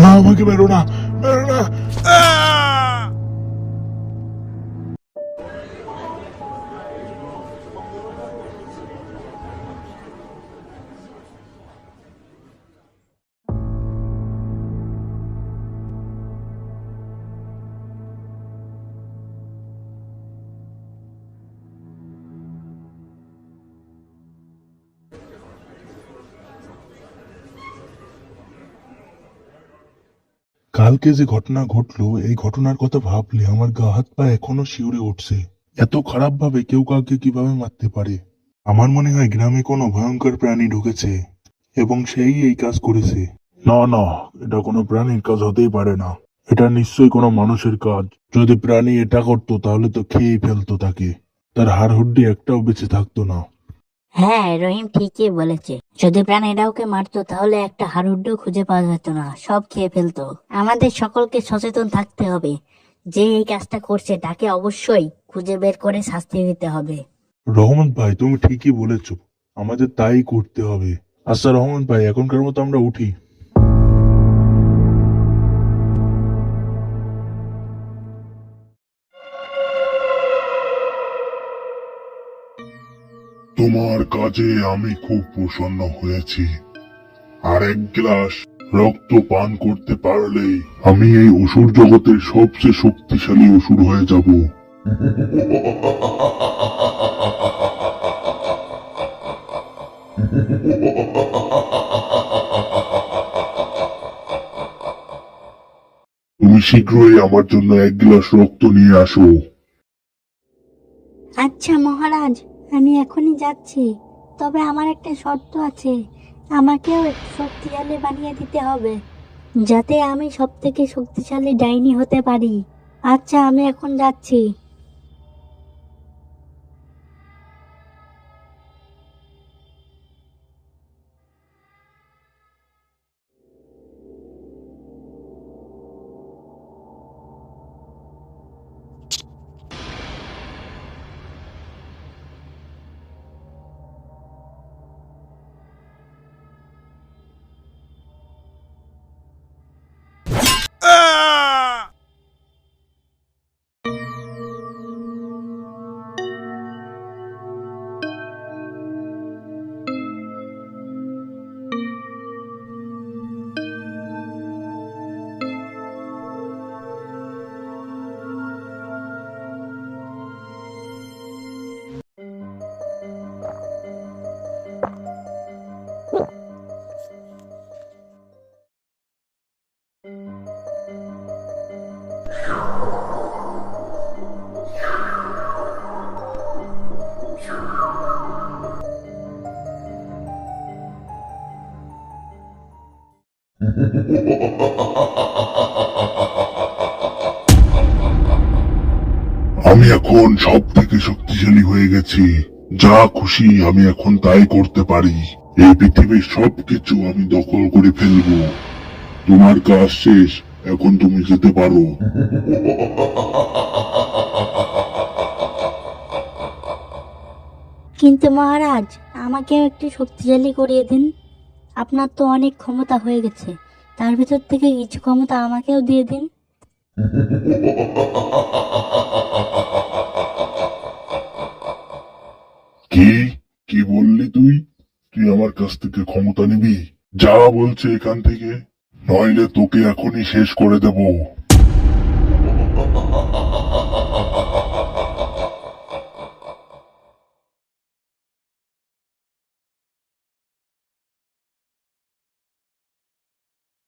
না, আমাকে মেরো না, মেরো না। কালকে যে ঘটনা ঘটলো, এই ঘটনার কথা ভাবলে আমার গা হাত পা এখনো শিউরে উঠছে। এত খারাপ ভাবে কেউ কাউকে কিভাবে মারতে পারে? আমার মনে হয় গ্রামে কোনো ভয়ঙ্কর প্রাণী ঢুকেছে এবং সেই এই কাজ করেছে। না না, এটা কোনো প্রাণীর কাজ হতেই পারে না। এটা নিশ্চয়ই কোনো মানুষের কাজ। যদি প্রাণী এটা করতো তাহলে তো খেয়েই ফেলতো তাকে, তার হাড় হুড্ডি একটাও বেঁচে থাকতো না। হ্যাঁ, রহিম ঠিকই বলেছে। যদি প্রাণীরা ওকে মারতো তাহলে একটা হাড়ুড্ডিও খুঁজে পাওয়া যেত না, সব খেয়ে ফেলতো। আমাদের সকলকে সচেতন থাকতে হবে। যে এই কাজটা করছে তাকে অবশ্যই খুঁজে বের করে শাস্তি দিতে হবে। রহমান ভাই, তুমি ঠিকই বলেছ, আমাদের তাই করতে হবে। আচ্ছা রহমান ভাই, এখনকার মতো আমরা উঠি। তোমার কাজে আমি খুব প্রসন্ন হয়েছি। আর এক গ্লাস রক্ত পান করতে পারলেই আমি এই অসুর জগতের সবচেয়ে শক্তিশালী অসুর হয়ে যাব। তুমি শীঘ্রই আমার জন্য এক গ্লাস রক্ত নিয়ে আসো। আচ্ছা মহারাজ, আমি এখনই যাচ্ছি। তবে আমার একটা শর্ত আছে, আমাকেও একটু শক্তিশালী বানিয়ে দিতে হবে, যাতে আমি সব থেকে শক্তিশালী ডাইনি হতে পারি। আচ্ছা, আমি এখন যাচ্ছি। আমি এখন সব থেকে শক্তিশালী হয়ে গেছি। যা খুশি আমি এখন তাই করতে পারি। এই পৃথিবীর সবকিছু আমি দখল করে ফেলবো। তোমার কাজ শেষ, এখন তুমি যেতে পারো। কিন্তু মহারাজ, আমাকেও একটু শক্তিশালী করিয়ে দিন। আপনার তো অনেক ক্ষমতা হয়ে গেছে, তার ভিতর থেকে কিছু ক্ষমতা আমাকেও দিয়ে দিন। কি কি বললি তুই? তুই আমার কাছ থেকে ক্ষমতা নিবি? যা বলছে এখান থেকে, নইলে তোকে এখনই শেষ করে দেব।